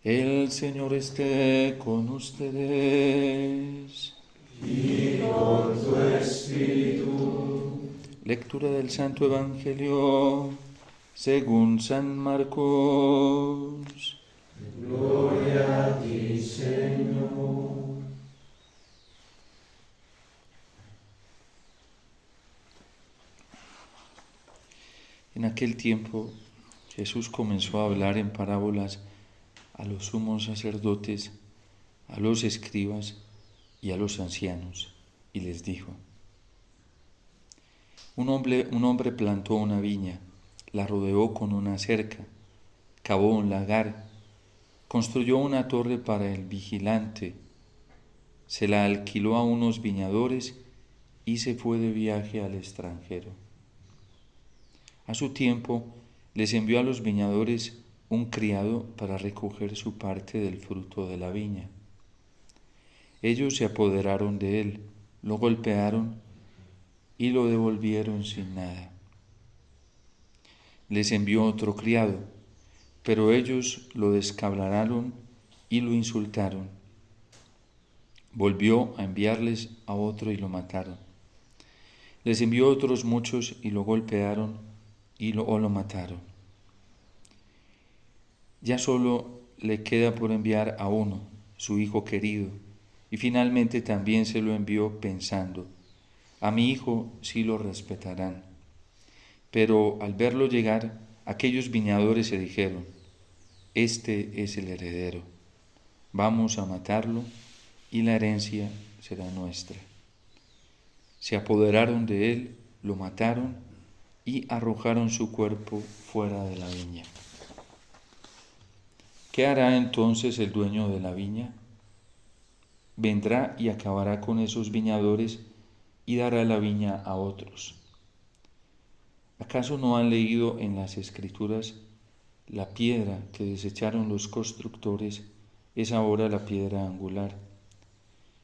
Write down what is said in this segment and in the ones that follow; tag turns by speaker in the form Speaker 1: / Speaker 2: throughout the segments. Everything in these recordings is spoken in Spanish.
Speaker 1: El Señor esté con ustedes.
Speaker 2: Y con tu espíritu.
Speaker 1: Lectura del Santo Evangelio según San Marcos.
Speaker 2: Gloria a ti, Señor.
Speaker 1: En aquel tiempo Jesús comenzó a hablar en parábolas a los sumos sacerdotes, a los escribas y a los ancianos, y les dijo: un hombre plantó una viña, la rodeó con una cerca, cavó un lagar, construyó una torre para el vigilante, se la alquiló a unos viñadores y se fue de viaje al extranjero. A su tiempo les envió a los viñadores un criado para recoger su parte del fruto de la viña. Ellos se apoderaron de él, lo golpearon y lo devolvieron sin nada. Les envió otro criado, pero ellos lo descabalaron y lo insultaron. Volvió a enviarles a otro y lo mataron. Les envió otros muchos y lo golpearon o lo mataron. Ya solo le queda por enviar a uno, su hijo querido, y finalmente también se lo envió pensando: a mi hijo sí lo respetarán. Pero al verlo llegar, aquellos viñadores se dijeron: este es el heredero, vamos a matarlo y la herencia será nuestra. Se apoderaron de él, lo mataron y arrojaron su cuerpo fuera de la viña. ¿Qué hará entonces el dueño de la viña? Vendrá y acabará con esos viñadores y dará la viña a otros. ¿Acaso no han leído en las Escrituras: la piedra que desecharon los constructores es ahora la piedra angular?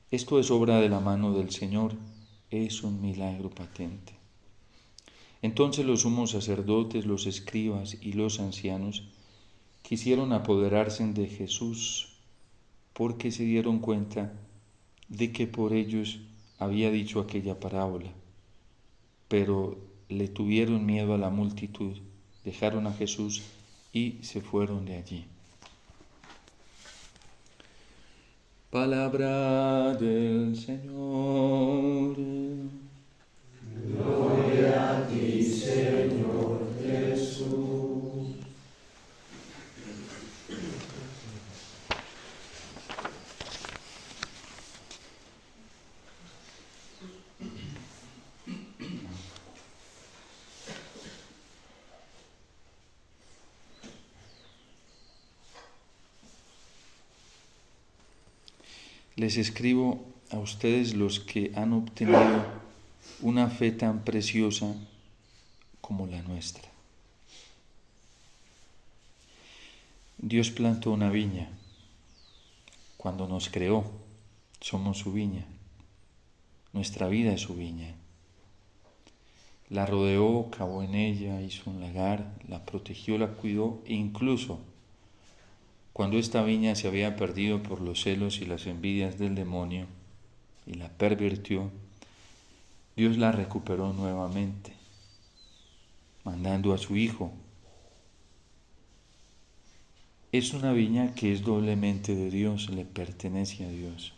Speaker 1: Esto es obra de la mano del Señor, es un milagro patente. Entonces los sumos sacerdotes, los escribas y los ancianos quisieron apoderarse de Jesús, porque se dieron cuenta de que por ellos había dicho aquella parábola. Pero le tuvieron miedo a la multitud, dejaron a Jesús y se fueron de allí. Palabra del Señor.
Speaker 2: Gloria a ti, Señor Jesús.
Speaker 1: Les escribo a ustedes los que han obtenido una fe tan preciosa como la nuestra. Dios plantó una viña. Cuando nos creó, somos su viña. Nuestra vida es su viña. La rodeó, cavó en ella, hizo un lagar, la protegió, la cuidó e incluso cuando esta viña se había perdido por los celos y las envidias del demonio y la pervirtió, Dios la recuperó nuevamente, mandando a su Hijo. Es una viña que es doblemente de Dios, le pertenece a Dios.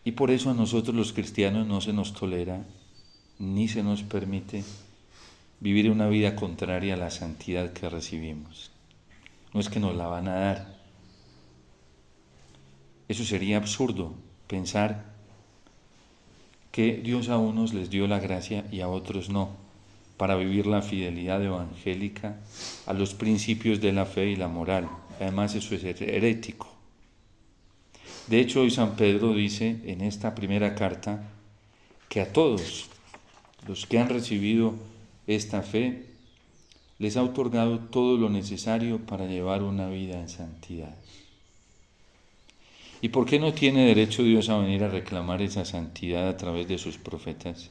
Speaker 1: Y por eso a nosotros los cristianos no se nos tolera ni se nos permite vivir una vida contraria a la santidad que recibimos. No es que nos la van a dar. Eso sería absurdo, pensar que Dios a unos les dio la gracia y a otros no, para vivir la fidelidad evangélica a los principios de la fe y la moral. Además, eso es herético. De hecho, hoy San Pedro dice en esta primera carta que a todos los que han recibido esta fe les ha otorgado todo lo necesario para llevar una vida en santidad. ¿Y por qué no tiene derecho Dios a venir a reclamar esa santidad a través de sus profetas?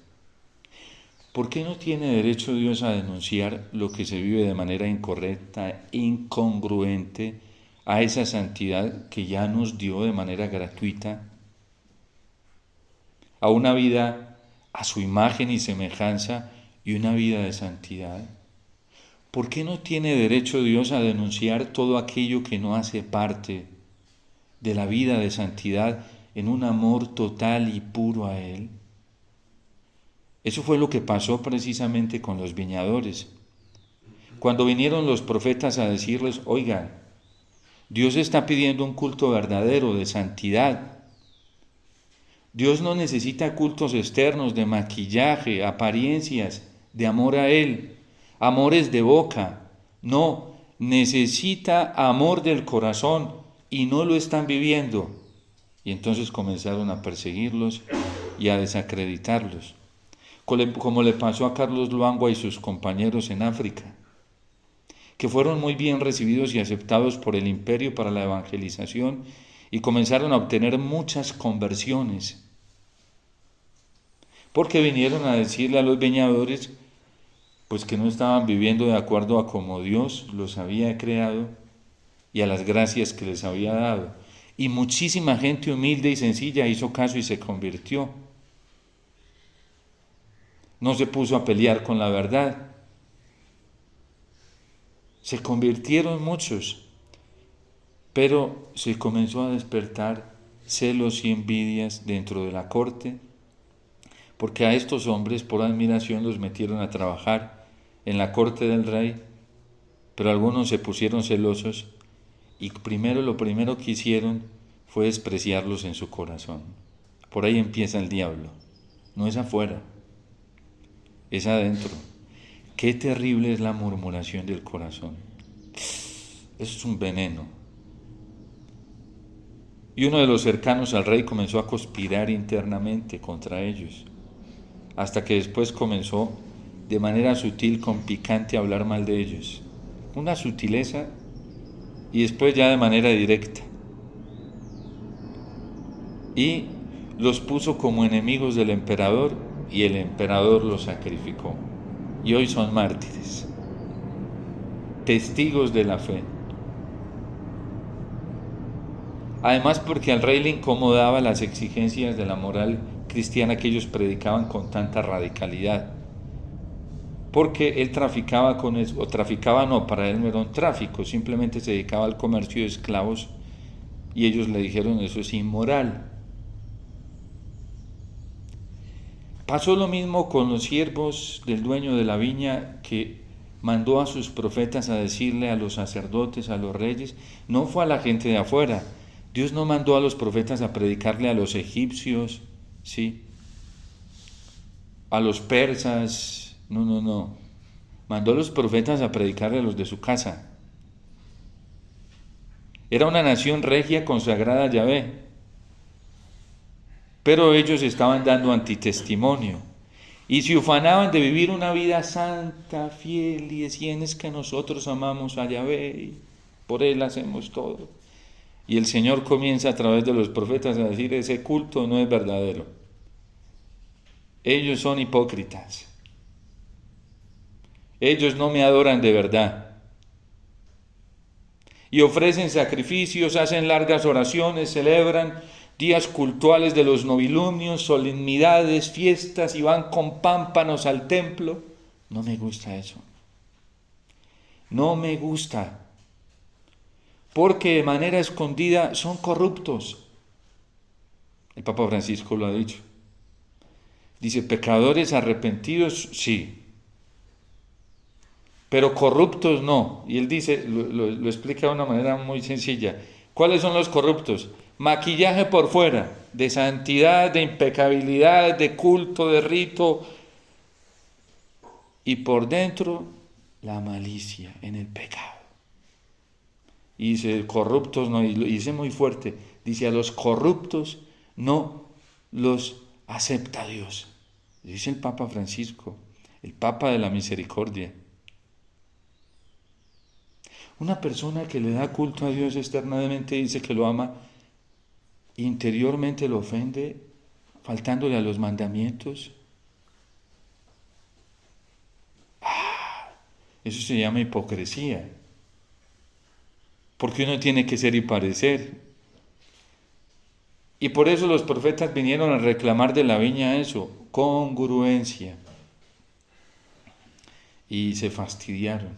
Speaker 1: ¿Por qué no tiene derecho Dios a denunciar lo que se vive de manera incorrecta, incongruente a esa santidad que ya nos dio de manera gratuita, a una vida a su imagen y semejanza y una vida de santidad? ¿Por qué no tiene derecho Dios a denunciar todo aquello que no hace parte de la vida de santidad en un amor total y puro a Él? Eso fue lo que pasó precisamente con los viñadores. Cuando vinieron los profetas a decirles, oigan, Dios está pidiendo un culto verdadero de santidad. Dios no necesita cultos externos de maquillaje, apariencias, de amor a Él, amores de boca. No, necesita amor del corazón y no lo están viviendo. Y entonces comenzaron a perseguirlos y a desacreditarlos, como le pasó a Carlos Luangwa y sus compañeros en África, que fueron muy bien recibidos y aceptados por el imperio para la evangelización y comenzaron a obtener muchas conversiones, porque vinieron a decirle a los viñadores pues que no estaban viviendo de acuerdo a como Dios los había creado y a las gracias que les había dado. Y muchísima gente humilde y sencilla hizo caso y se convirtió. No se puso a pelear con la verdad. Se convirtieron muchos, pero se comenzó a despertar celos y envidias dentro de la corte, porque a estos hombres por admiración los metieron a trabajar en la corte del rey, pero algunos se pusieron celosos y lo primero que hicieron fue despreciarlos en su corazón. Por ahí empieza el diablo. No es afuera, es adentro. Qué terrible es la murmuración del corazón. Eso es un veneno. Y uno de los cercanos al rey comenzó a conspirar internamente contra ellos, hasta que después comenzó de manera sutil, con picante, a hablar mal de ellos. Una sutileza, y después ya de manera directa. Y los puso como enemigos del emperador, y el emperador los sacrificó. Y hoy son mártires, testigos de la fe. Además, porque al rey le incomodaba las exigencias de la moral cristiana que ellos predicaban con tanta radicalidad. Porque él traficaba con eso, o traficaba no, para él no era un tráfico, simplemente se dedicaba al comercio de esclavos y ellos le dijeron eso es inmoral. Pasó lo mismo con los siervos del dueño de la viña, que mandó a sus profetas a decirle a los sacerdotes, a los reyes, no fue a la gente de afuera. Dios no mandó a los profetas a predicarle a los egipcios, ¿sí? A los persas, no. Mandó a los profetas a predicarle a los de su casa. Era una nación regia consagrada a Yahvé, pero ellos estaban dando antitestimonio y se ufanaban de vivir una vida santa, fiel, y decían es que nosotros amamos a Yahvé y por Él hacemos todo. Y el Señor comienza a través de los profetas a decir ese culto no es verdadero. Ellos son hipócritas. Ellos no me adoran de verdad. Y ofrecen sacrificios, hacen largas oraciones, celebran días cultuales de los novilunios, solemnidades, fiestas, y van con pámpanos al templo. No me gusta eso. No me gusta. Porque de manera escondida son corruptos. El Papa Francisco lo ha dicho. Dice, pecadores arrepentidos, sí, pero corruptos no. Y él dice, lo explica de una manera muy sencilla. ¿Cuáles son los corruptos? Maquillaje por fuera, de santidad, de impecabilidad, de culto, de rito, y por dentro la malicia en el pecado. Y dice, corruptos no, y dice muy fuerte, dice, a los corruptos no los acepta Dios. Dice el Papa Francisco, el Papa de la Misericordia. Una persona que le da culto a Dios externamente dice que lo ama, interiormente lo ofende, faltándole a los mandamientos. Eso se llama hipocresía. porque uno tiene que ser y parecer. Y por eso los profetas vinieron a reclamar de la viña eso, congruencia. Y se fastidiaron,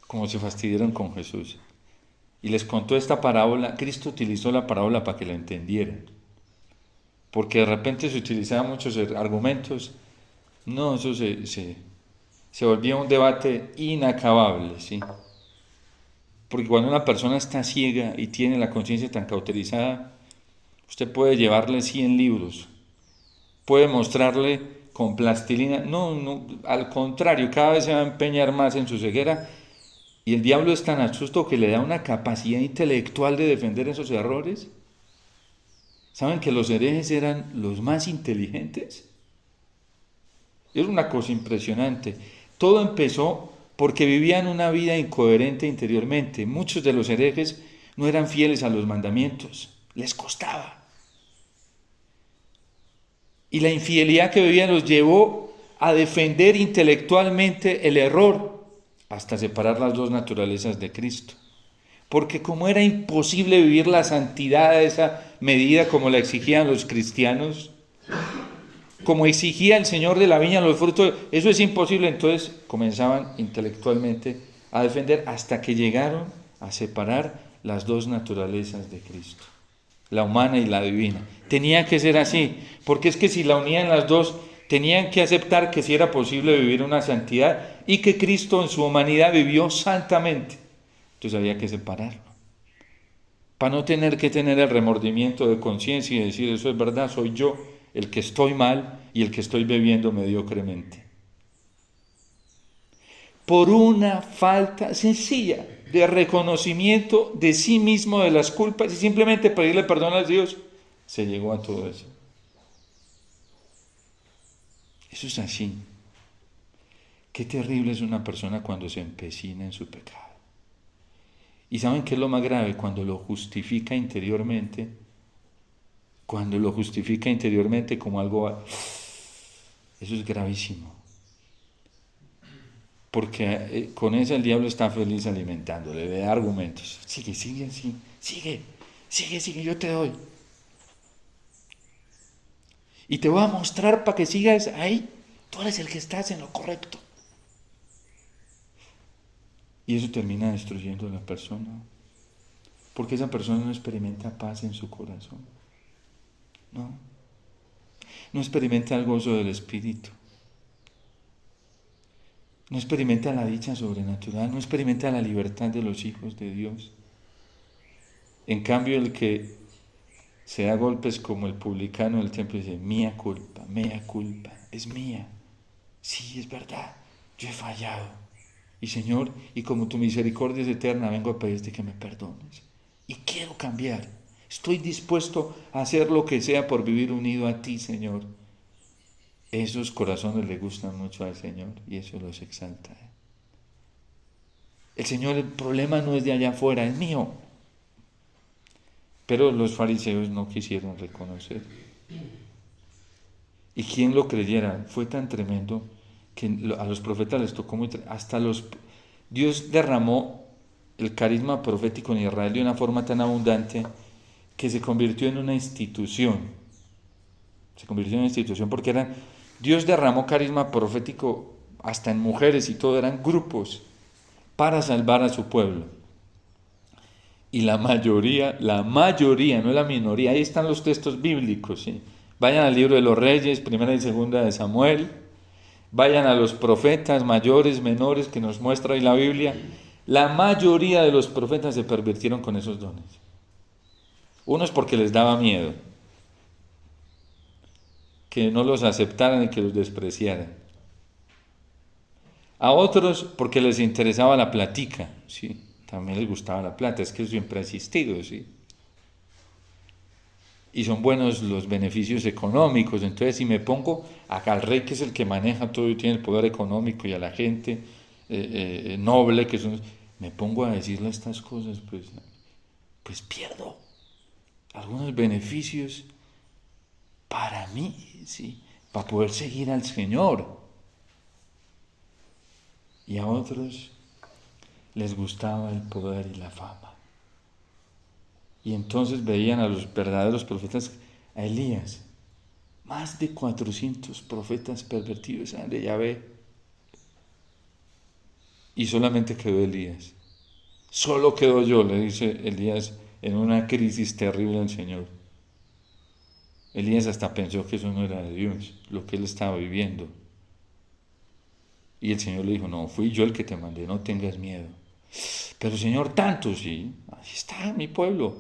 Speaker 1: como se fastidiaron con Jesús. Y les contó esta parábola. Cristo utilizó la parábola para que la entendieran. Porque de repente se utilizaban muchos argumentos. No, eso se volvía un debate inacabable, ¿sí? Porque cuando una persona está ciega y tiene la conciencia tan cauterizada, usted puede llevarle 100 libros, puede mostrarle con plastilina, no, al contrario, cada vez se va a empeñar más en su ceguera, y el diablo es tan astuto que le da una capacidad intelectual de defender esos errores. ¿Saben que los herejes eran los más inteligentes? Es una cosa impresionante. Todo empezó porque vivían una vida incoherente interiormente. Muchos de los herejes no eran fieles a los mandamientos, les costaba. Y la infidelidad que vivían los llevó a defender intelectualmente el error hasta separar las dos naturalezas de Cristo. Porque como era imposible vivir la santidad a esa medida como la exigían los cristianos, como exigía el Señor de la viña los frutos, eso es imposible. Entonces comenzaban intelectualmente a defender hasta que llegaron a separar las dos naturalezas de Cristo, la humana y la divina. Tenía que ser así, porque es que si la unían las dos, tenían que aceptar que sí era posible vivir una santidad y que Cristo en su humanidad vivió santamente. Entonces había que separarlo, para no tener que tener el remordimiento de conciencia y decir, eso es verdad, soy yo el que estoy mal y el que estoy bebiendo mediocremente. Por una falta sencilla de reconocimiento de sí mismo de las culpas y simplemente pedirle perdón a Dios, se llegó a todo eso. Eso es así. Qué terrible es una persona cuando se empecina en su pecado. ¿Y saben qué es lo más grave? Cuando lo justifica interiormente como algo, eso es gravísimo, porque con eso el diablo está feliz alimentándole, le da argumentos, sigue, yo te doy, y te voy a mostrar para que sigas ahí, tú eres el que estás en lo correcto, y eso termina destruyendo a la persona, porque esa persona no experimenta paz en su corazón, no experimenta el gozo del Espíritu, no experimenta la dicha sobrenatural, no experimenta la libertad de los hijos de Dios. En cambio, el que se da golpes como el publicano del templo dice, mea culpa, es mía. Sí, es verdad, yo he fallado. Y Señor, y como tu misericordia es eterna, vengo a pedirte que me perdones. Y quiero cambiar. Estoy dispuesto a hacer lo que sea por vivir unido a ti, Señor. Esos corazones le gustan mucho al Señor y eso los exalta. El Señor, el problema no es de allá afuera, es mío. Pero los fariseos no quisieron reconocer. Y quien lo creyera, fue tan tremendo que a los profetas les tocó Dios derramó el carisma profético en Israel de una forma tan abundante que se convirtió en una institución. Porque Dios derramó carisma profético hasta en mujeres y todo, eran grupos para salvar a su pueblo. Y la mayoría, no es la minoría, ahí están los textos bíblicos, ¿sí? Vayan al libro de los Reyes, primera y segunda de Samuel, vayan a los profetas mayores, menores que nos muestra ahí la Biblia. La mayoría de los profetas se pervirtieron con esos dones. Unos porque les daba miedo, que no los aceptaran y que los despreciaran. A otros porque les interesaba la platica, ¿sí? También les gustaba la plata, es que siempre ha existido, ¿sí? Y son buenos los beneficios económicos, entonces si me pongo acá al rey que es el que maneja todo y tiene el poder económico y a la gente noble que son, me pongo a decirle estas cosas, pues pierdo algunos beneficios para mí, ¿sí? Para poder seguir al Señor. Y a otros les gustaba el poder y la fama. Y entonces veían a los verdaderos profetas, a Elías, más de 400 profetas pervertidos de Yahvé, y solamente quedó Elías. Solo quedó yo, le dice Elías, en una crisis terrible al Señor. Elías hasta pensó que eso no era de Dios, lo que él estaba viviendo. Y el Señor le dijo, no, fui yo el que te mandé, no tengas miedo. Pero Señor, tanto, sí, ahí está mi pueblo.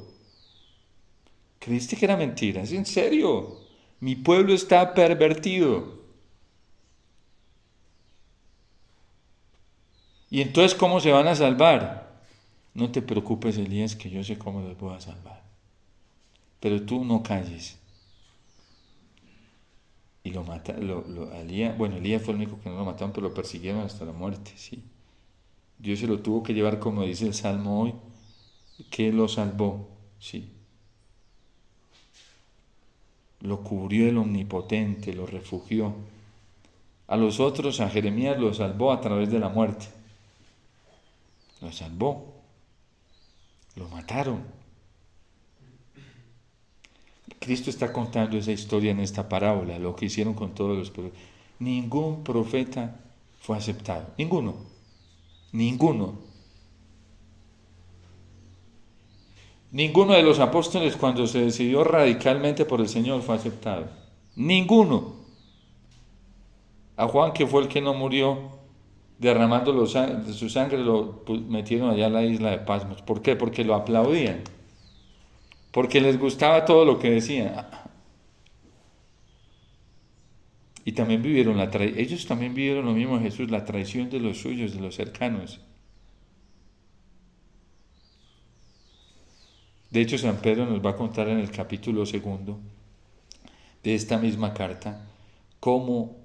Speaker 1: ¿Creíste que era mentira? ¿Es en serio? Mi pueblo está pervertido. ¿Y entonces cómo se van a salvar? No te preocupes, Elías, que yo sé cómo los voy a salvar. Pero tú no calles. Y lo mata, Elías, bueno, Elías fue el único que no lo mataron, pero lo persiguieron hasta la muerte, sí. Dios se lo tuvo que llevar, como dice el Salmo hoy, que lo salvó, sí. Lo cubrió el Omnipotente, lo refugió. A los otros, a Jeremías lo salvó a través de la muerte. Lo salvó. Lo mataron. Cristo está contando esa historia en esta parábola, lo que hicieron con todos los profetas. Ningún profeta fue aceptado. Ninguno. Ninguno. Ninguno de los apóstoles, cuando se decidió radicalmente por el Señor, fue aceptado. Ninguno. A Juan, que fue el que no murió, derramando de su sangre, lo metieron allá a la isla de Pasmos. ¿Por qué? Porque lo aplaudían. Porque les gustaba todo lo que decía. Y también vivieron ellos también vivieron lo mismo de Jesús, la traición de los suyos, de los cercanos. De hecho, San Pedro nos va a contar en el capítulo 2 de esta misma carta cómo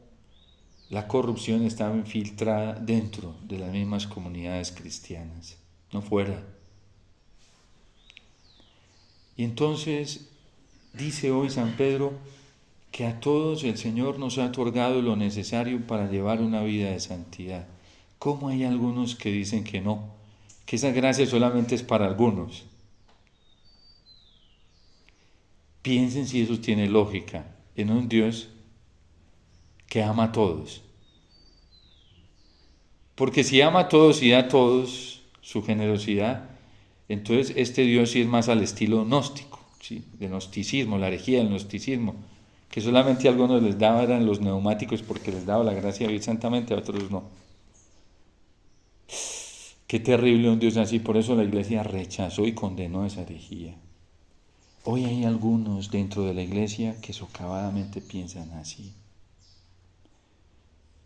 Speaker 1: la corrupción estaba infiltrada dentro de las mismas comunidades cristianas, no fuera. Y entonces dice hoy San Pedro que a todos el Señor nos ha otorgado lo necesario para llevar una vida de santidad. ¿Cómo hay algunos que dicen que no? Que esa gracia solamente es para algunos. Piensen si eso tiene lógica en un Dios que ama a todos. Porque si ama a todos y da a todos su generosidad, entonces este Dios sí es más al estilo gnóstico, ¿sí? De gnosticismo, la herejía del gnosticismo, que solamente a algunos les daba eran los neumáticos porque les daba la gracia de vivir santamente, a otros no. Qué terrible un Dios así, por eso la Iglesia rechazó y condenó esa herejía. Hoy hay algunos dentro de la Iglesia que socavadamente piensan así.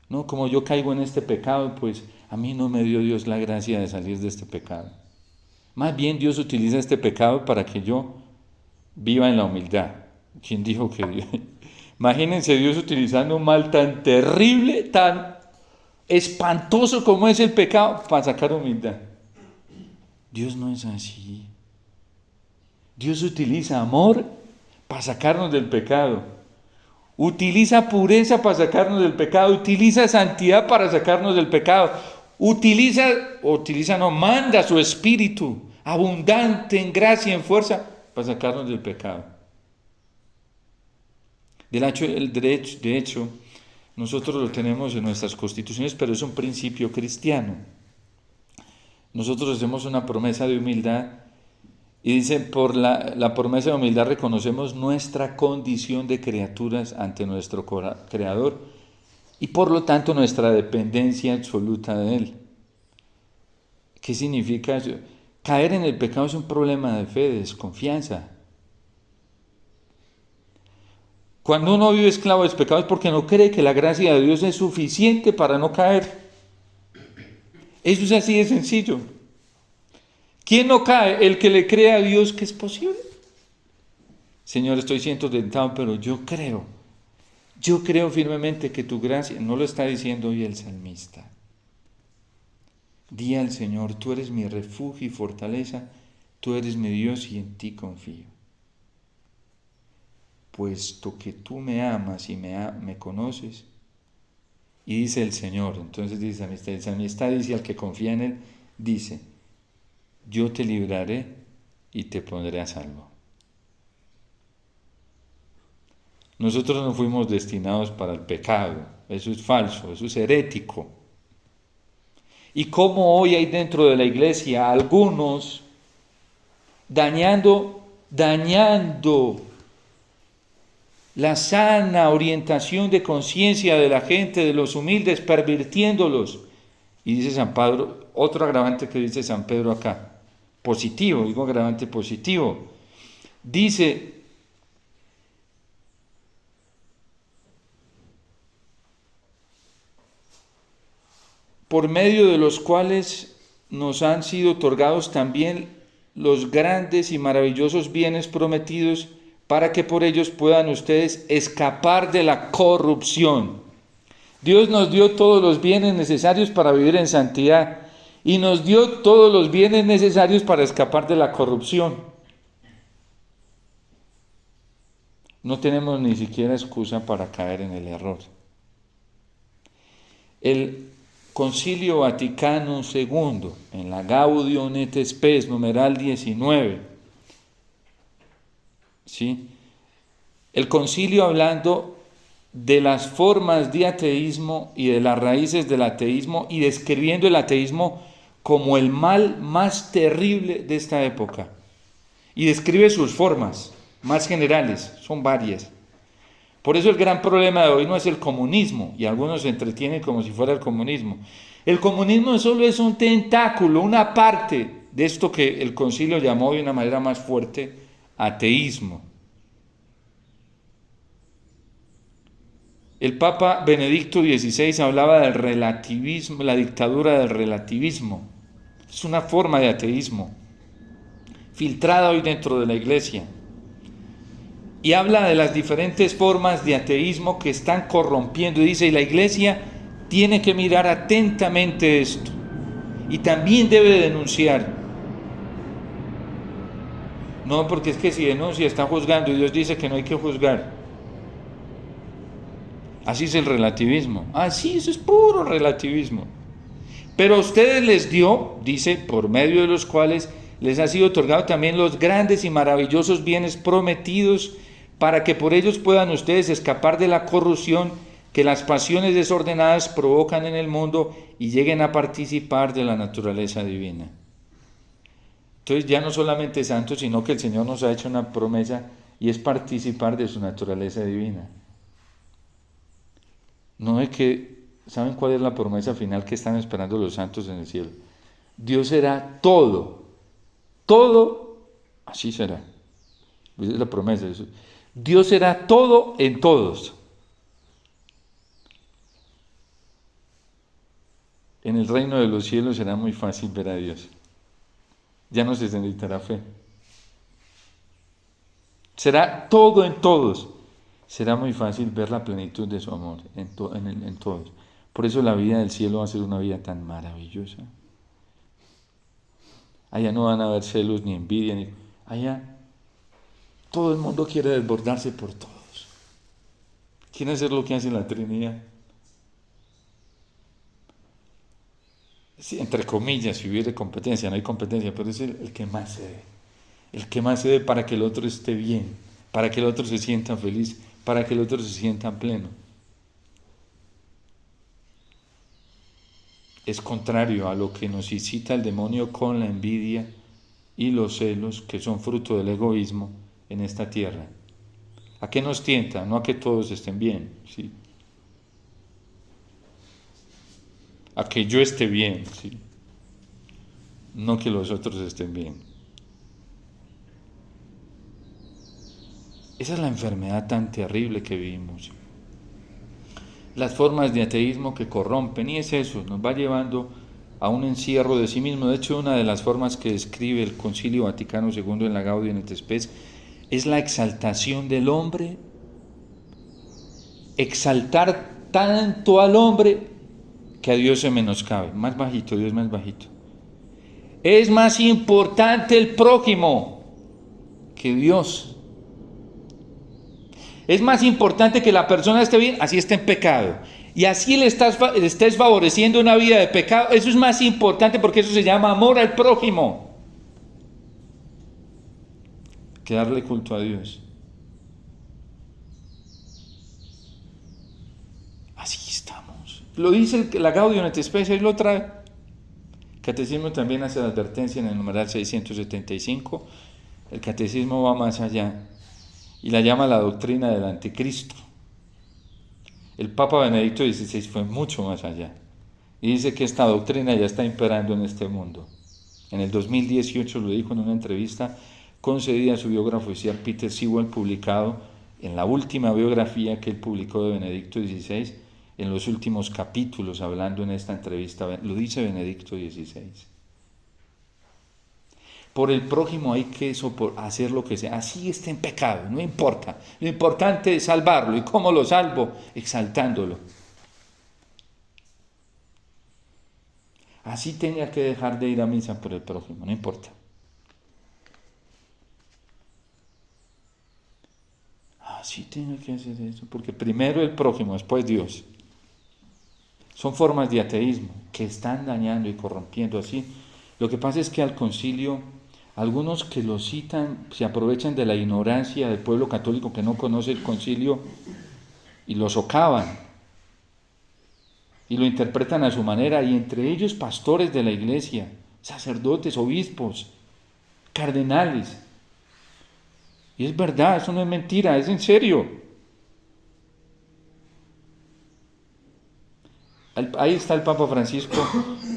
Speaker 1: No, como yo caigo en este pecado, pues a mí no me dio Dios la gracia de salir de este pecado. Más bien Dios utiliza este pecado para que yo viva en la humildad. ¿Quién dijo que Dios? Imagínense Dios utilizando un mal tan terrible, tan espantoso como es el pecado para sacar humildad. Dios no es así. Dios utiliza amor para sacarnos del pecado. Utiliza pureza para sacarnos del pecado. Utiliza santidad para sacarnos del pecado. Manda su espíritu abundante en gracia y en fuerza para sacarnos del pecado. De hecho, nosotros lo tenemos en nuestras constituciones, pero es un principio cristiano. Nosotros hacemos una promesa de humildad y dice, por la promesa de humildad reconocemos nuestra condición de criaturas ante nuestro Creador y por lo tanto nuestra dependencia absoluta de Él. ¿Qué significa eso? Caer en el pecado es un problema de fe, de desconfianza. Cuando uno vive esclavo de los pecados es porque no cree que la gracia de Dios es suficiente para no caer. Eso es así de sencillo. ¿Quién no cae? El que le cree a Dios que es posible. Señor, estoy siendo tentado, pero yo creo firmemente que tu gracia, no lo está diciendo hoy el salmista. Di al Señor, tú eres mi refugio y fortaleza, tú eres mi Dios y en ti confío. Puesto que tú me amas y me conoces, y dice el Señor, entonces dice el salmista dice al que confía en Él, dice, yo te libraré y te pondré a salvo. Nosotros no fuimos destinados para el pecado, eso es falso, eso es herético. Y como hoy hay dentro de la iglesia algunos dañando la sana orientación de conciencia de la gente, de los humildes, pervirtiéndolos. Y dice San Pedro, otro agravante que dice San Pedro acá, positivo, digo agravante positivo, dice, por medio de los cuales nos han sido otorgados también los grandes y maravillosos bienes prometidos, para que por ellos puedan ustedes escapar de la corrupción. Dios nos dio todos los bienes necesarios para vivir en santidad y nos dio todos los bienes necesarios para escapar de la corrupción. No tenemos ni siquiera excusa para caer en el error. El Concilio Vaticano II, en la Gaudium et Spes, numeral 19, ¿sí? El concilio hablando de las formas de ateísmo y de las raíces del ateísmo y describiendo el ateísmo como el mal más terrible de esta época. Y describe sus formas más generales, son varias. Por eso el gran problema de hoy no es el comunismo, y algunos se entretienen como si fuera el comunismo. El comunismo solo es un tentáculo, una parte de esto que el concilio llamó de una manera más fuerte ateísmo. El Papa Benedicto XVI hablaba del relativismo, la dictadura del relativismo. Es una forma de ateísmo, filtrada hoy dentro de la iglesia. Y habla de las diferentes formas de ateísmo que están corrompiendo. Y dice, y la iglesia tiene que mirar atentamente esto. Y también debe denunciar. No, porque es que si denuncia está juzgando y Dios dice que no hay que juzgar. Así es el relativismo. Sí, eso es puro relativismo. Pero a ustedes les dio, dice, por medio de los cuales les ha sido otorgado también los grandes y maravillosos bienes prometidos, para que por ellos puedan ustedes escapar de la corrupción que las pasiones desordenadas provocan en el mundo y lleguen a participar de la naturaleza divina. Entonces ya no solamente santos, sino que el Señor nos ha hecho una promesa y es participar de su naturaleza divina. No es que, ¿saben cuál es la promesa final que están esperando los santos en el cielo? Dios será todo, así será. Esa es la promesa. Dios será todo en todos. En el reino de los cielos será muy fácil ver a Dios. Ya no se necesitará fe. Será todo en todos. Será muy fácil ver la plenitud de su amor en todos. Por eso la vida del cielo va a ser una vida tan maravillosa. Allá no van a haber celos ni envidia, allá todo el mundo quiere desbordarse por todos. Quiere hacer lo que hace la Trinidad. Sí, entre comillas, si hubiera competencia, no hay competencia, pero es el que más cede. El que más cede para que el otro esté bien, para que el otro se sienta feliz, para que el otro se sienta pleno. Es contrario a lo que nos incita el demonio con la envidia y los celos, que son fruto del egoísmo en esta tierra. ¿A qué nos tienta? No a que todos estén bien, ¿sí? A que yo esté bien, ¿sí? No que los otros estén bien. Esa es la enfermedad tan terrible que vivimos. Las formas de ateísmo que corrompen, y es eso, nos va llevando a un encierro de sí mismo. De hecho, una de las formas que describe el Concilio Vaticano II en la Gaudium et Spes es la exaltación del hombre. Exaltar tanto al hombre que a Dios se menoscabe. Más bajito, Dios más bajito. Es más importante el prójimo que Dios. Es más importante que la persona esté bien, así esté en pecado. Y así le estés favoreciendo una vida de pecado. Eso es más importante porque eso se llama amor al prójimo. que darle culto a Dios. Así estamos. Lo dice la Gaudium et Spes y lo trae. Catecismo también hace la advertencia en el numeral 675. El catecismo va más allá y la llama la doctrina del anticristo. El Papa Benedicto XVI fue mucho más allá y dice que esta doctrina ya está imperando en este mundo. En el 2018 lo dijo en una entrevista concedida a su biógrafo oficial Peter Sewell, publicado en la última biografía que él publicó de Benedicto XVI, en los últimos capítulos, hablando en esta entrevista, lo dice Benedicto XVI. Por el prójimo hay que hacer lo que sea, así esté en pecado, no importa. Lo importante es salvarlo. ¿Y cómo lo salvo? Exaltándolo. Así tenga que dejar de ir a misa por el prójimo, no importa. Así tenga que hacer eso, porque primero el prójimo, después Dios. Son formas de ateísmo que están dañando y corrompiendo así. Lo que pasa es que al concilio, algunos que lo citan se aprovechan de la ignorancia del pueblo católico que no conoce el concilio y lo socavan y lo interpretan a su manera, y entre ellos pastores de la iglesia, sacerdotes, obispos, cardenales. Y es verdad, eso no es mentira, es en serio. Ahí está el Papa Francisco,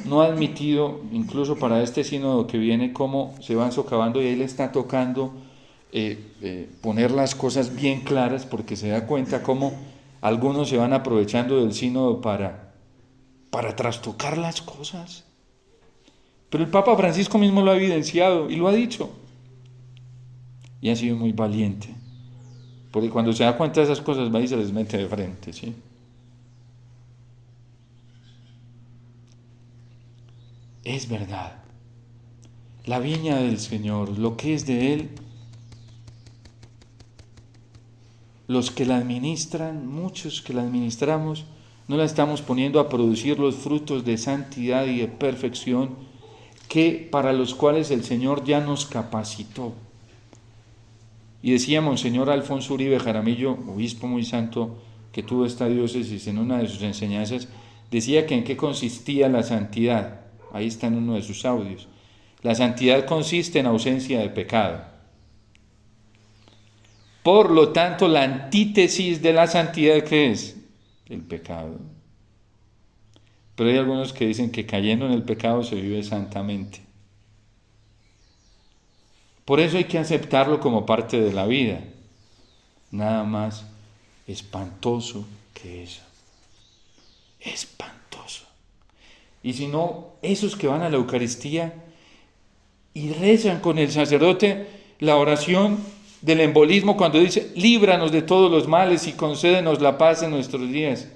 Speaker 1: no ha admitido, incluso para este sínodo que viene, cómo se van socavando, y ahí le está tocando poner las cosas bien claras, porque se da cuenta cómo algunos se van aprovechando del sínodo para trastocar las cosas. Pero el Papa Francisco mismo lo ha evidenciado y lo ha dicho. Y ha sido muy valiente, porque cuando se da cuenta de esas cosas va y se les mete de frente, ¿sí? Es verdad. La viña del Señor, lo que es de Él, los que la administran, muchos que la administramos, no la estamos poniendo a producir los frutos de santidad y de perfección para los cuales el Señor ya nos capacitó. Y decía Monseñor Alfonso Uribe Jaramillo, obispo muy santo que tuvo esta diócesis, en una de sus enseñanzas, decía que en qué consistía la santidad. Ahí está en uno de sus audios. La santidad consiste en ausencia de pecado. Por lo tanto, la antítesis de la santidad, ¿qué es? El pecado. Pero hay algunos que dicen que cayendo en el pecado se vive santamente. Por eso hay que aceptarlo como parte de la vida. Nada más espantoso que eso. Espantoso. Y si no, esos que van a la Eucaristía y rezan con el sacerdote la oración del embolismo cuando dice: líbranos de todos los males y concédenos la paz en nuestros días,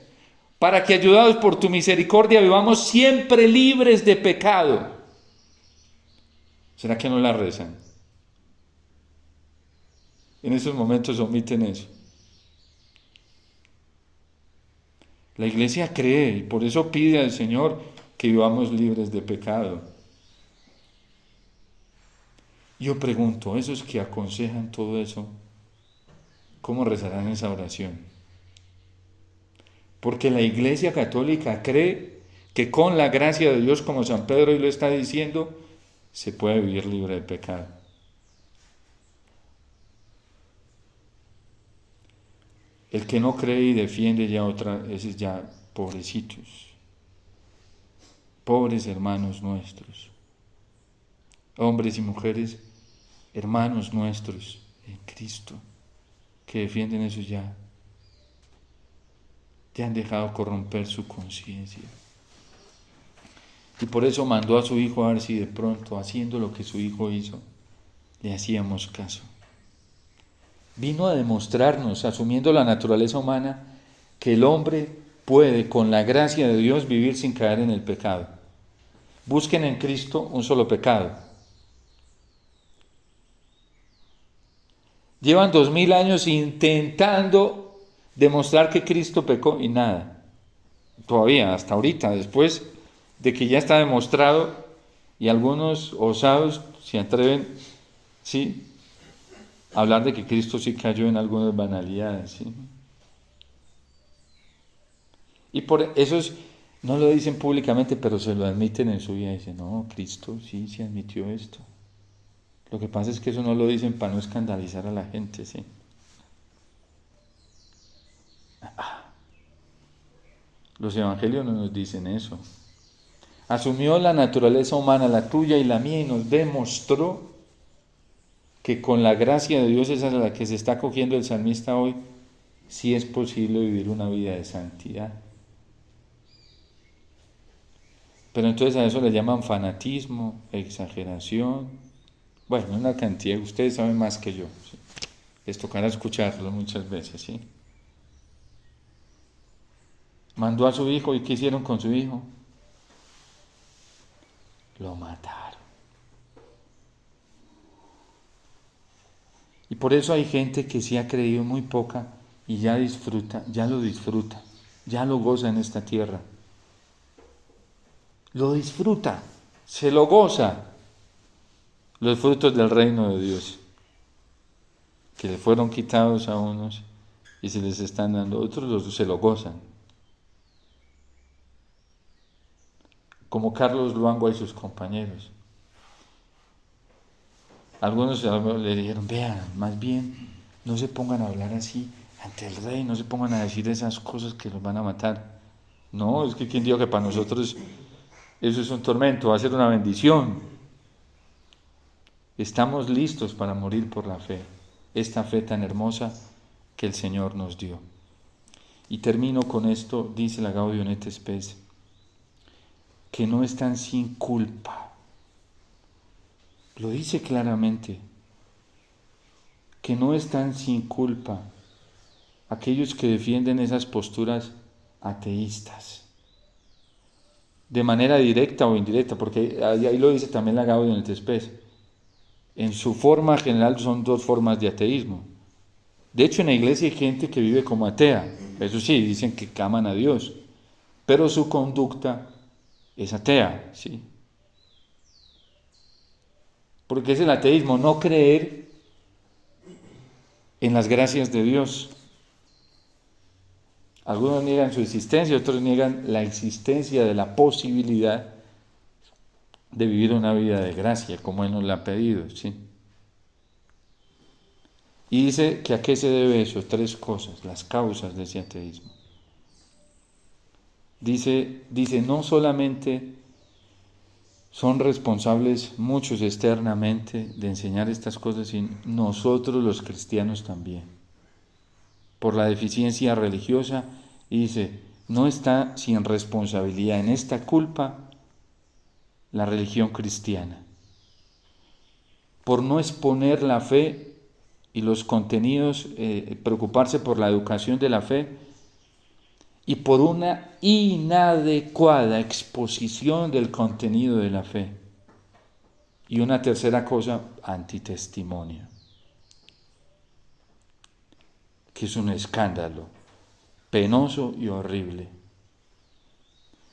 Speaker 1: para que, ayudados por tu misericordia, vivamos siempre libres de pecado. ¿Será que no la rezan? En esos momentos omiten eso. La Iglesia cree y por eso pide al Señor que vivamos libres de pecado. Yo pregunto, esos que aconsejan todo eso, ¿cómo rezarán esa oración? Porque la Iglesia Católica cree que con la gracia de Dios, como San Pedro hoy lo está diciendo, se puede vivir libre de pecado. El que no cree y defiende ya esos ya pobrecitos, pobres hermanos nuestros, hombres y mujeres, hermanos nuestros en Cristo, que defienden eso ya han dejado corromper su conciencia. Y por eso mandó a su Hijo a ver si de pronto, haciendo lo que su Hijo hizo, le hacíamos caso. Vino a demostrarnos, asumiendo la naturaleza humana, que el hombre puede, con la gracia de Dios, vivir sin caer en el pecado. Busquen en Cristo un solo pecado. Llevan 2000 años intentando demostrar que Cristo pecó y nada. Todavía, hasta ahorita, después de que ya está demostrado, y algunos osados se atreven, ¿sí?, hablar de que Cristo sí cayó en algunas banalidades, ¿sí? Y por eso no lo dicen públicamente, pero se lo admiten en su vida. Dicen, no, Cristo sí se admitió esto. Lo que pasa es que eso no lo dicen para no escandalizar a la gente, ¿sí? Los evangelios no nos dicen eso. Asumió la naturaleza humana, la tuya y la mía, y nos demostró que con la gracia de Dios, esa es a la que se está cogiendo el salmista hoy, sí es posible vivir una vida de santidad. Pero entonces a eso le llaman fanatismo, exageración, bueno, una cantidad, ustedes saben más que yo, ¿sí? Les tocará escucharlo muchas veces, ¿sí? Mandó a su hijo, ¿y qué hicieron con su hijo? Lo mataron. Y por eso hay gente que sí ha creído muy poca y ya disfruta, ya lo goza en esta tierra. Lo disfruta, se lo goza. Los frutos del reino de Dios, que le fueron quitados a unos y se les están dando a otros, se lo gozan. Como Carlos Luango y sus compañeros. Algunos le dijeron, vean, más bien, no se pongan a hablar así ante el rey, no se pongan a decir esas cosas que los van a matar. No, es que quien dijo que para nosotros eso es un tormento, va a ser una bendición. Estamos listos para morir por la fe, esta fe tan hermosa que el Señor nos dio. Y termino con esto, dice la Gaudium et Spes, que no están sin culpa. Lo dice claramente, que no están sin culpa aquellos que defienden esas posturas ateístas, de manera directa o indirecta, porque ahí lo dice también la Gaudium et Spes. En su forma general son dos formas de ateísmo. De hecho, en la iglesia hay gente que vive como atea. Eso sí, dicen que aman a Dios, pero su conducta es atea, ¿sí? Porque es el ateísmo, no creer en las gracias de Dios. Algunos niegan su existencia, otros niegan la existencia de la posibilidad de vivir una vida de gracia, como Él nos la ha pedido, ¿sí? Y dice que a qué se debe eso, tres cosas, las causas de ese ateísmo. Dice, no solamente son responsables muchos externamente de enseñar estas cosas, sino nosotros los cristianos también, por la deficiencia religiosa, y dice, no está sin responsabilidad en esta culpa la religión cristiana, por no exponer la fe y los contenidos, preocuparse por la educación de la fe, y por una inadecuada exposición del contenido de la fe. Y una tercera cosa, antitestimonio, que es un escándalo penoso y horrible.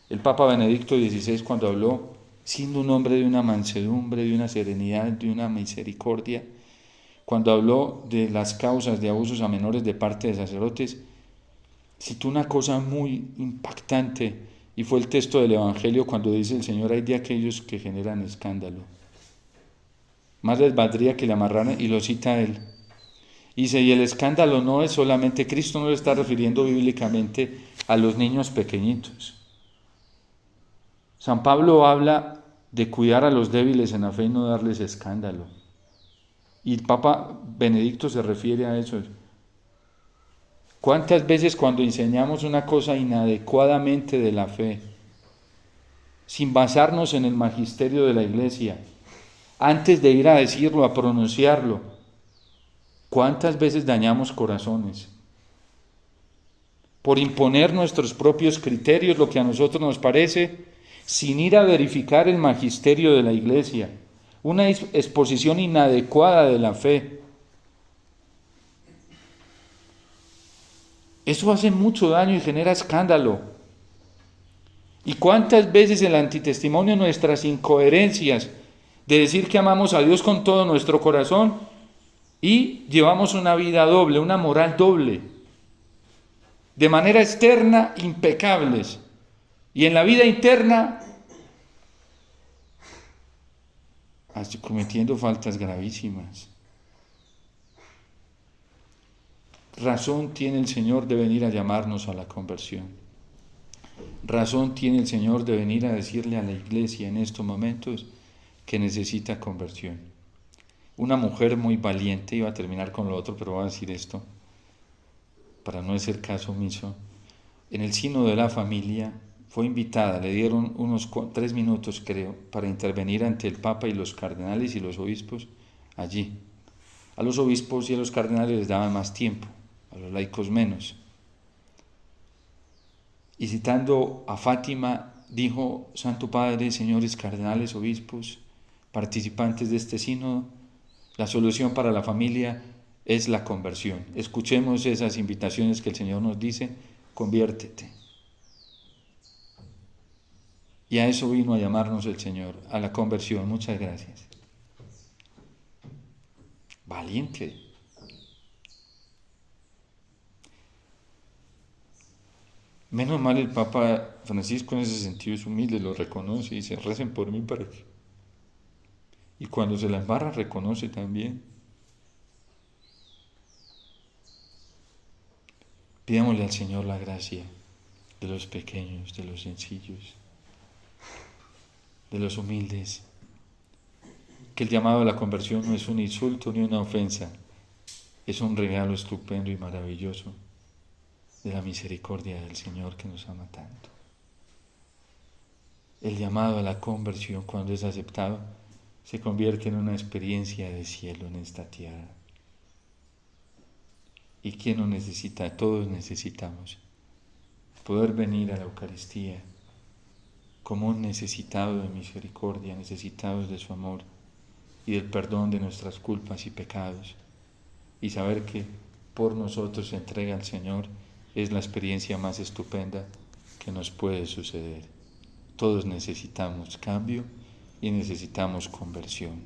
Speaker 1: El Papa Benedicto XVI, cuando habló, siendo un hombre de una mansedumbre, de una serenidad, de una misericordia, cuando habló de las causas de abusos a menores de parte de sacerdotes, citó una cosa muy impactante y fue el texto del Evangelio cuando dice el Señor, hay de aquellos que generan escándalo. Más les valdría que le amarraran, y lo cita él. Y dice, y el escándalo no es solamente, Cristo no le está refiriendo bíblicamente a los niños pequeñitos. San Pablo habla de cuidar a los débiles en la fe y no darles escándalo. Y el Papa Benedicto se refiere a eso. ¿Cuántas veces cuando enseñamos una cosa inadecuadamente de la fe, sin basarnos en el magisterio de la Iglesia, antes de ir a decirlo, a pronunciarlo, cuántas veces dañamos corazones? Por imponer nuestros propios criterios, lo que a nosotros nos parece, sin ir a verificar el magisterio de la Iglesia, una exposición inadecuada de la fe. Eso hace mucho daño y genera escándalo. ¿Y cuántas veces el antitestimonio, nuestras incoherencias de decir que amamos a Dios con todo nuestro corazón, y llevamos una vida doble, una moral doble, de manera externa impecables, y en la vida interna cometiendo faltas gravísimas. Razón tiene el Señor de venir a llamarnos a la conversión. Razón tiene el Señor de venir a decirle a la iglesia en estos momentos que necesita conversión. Una mujer muy valiente, iba a terminar con lo otro, pero voy a decir esto, para no hacer caso omiso. En el sínodo de la familia fue invitada, le dieron unos 3 minutos creo, para intervenir ante el Papa y los cardenales y los obispos allí. A los obispos y a los cardenales les daban más tiempo, a los laicos menos. Y citando a Fátima, dijo: Santo Padre, señores cardenales, obispos, participantes de este sínodo, la solución para la familia es la conversión. Escuchemos esas invitaciones que el Señor nos dice: conviértete. Y a eso vino a llamarnos el Señor, a la conversión. Muchas gracias. Valiente. Menos mal el Papa Francisco en ese sentido es humilde, lo reconoce y dice: recen por mí para que... Y cuando se la embarra, reconoce también. Pidámosle al Señor la gracia de los pequeños, de los sencillos, de los humildes. Que el llamado a la conversión no es un insulto ni una ofensa, es un regalo estupendo y maravilloso de la misericordia del Señor que nos ama tanto. El llamado a la conversión, cuando es aceptado, se convierte en una experiencia de cielo en esta tierra. ¿Y quién no necesita? Todos necesitamos poder venir a la Eucaristía como un necesitado de misericordia, necesitados de su amor y del perdón de nuestras culpas y pecados, y saber que por nosotros se entrega al Señor es la experiencia más estupenda que nos puede suceder. Todos necesitamos cambio y necesitamos conversión.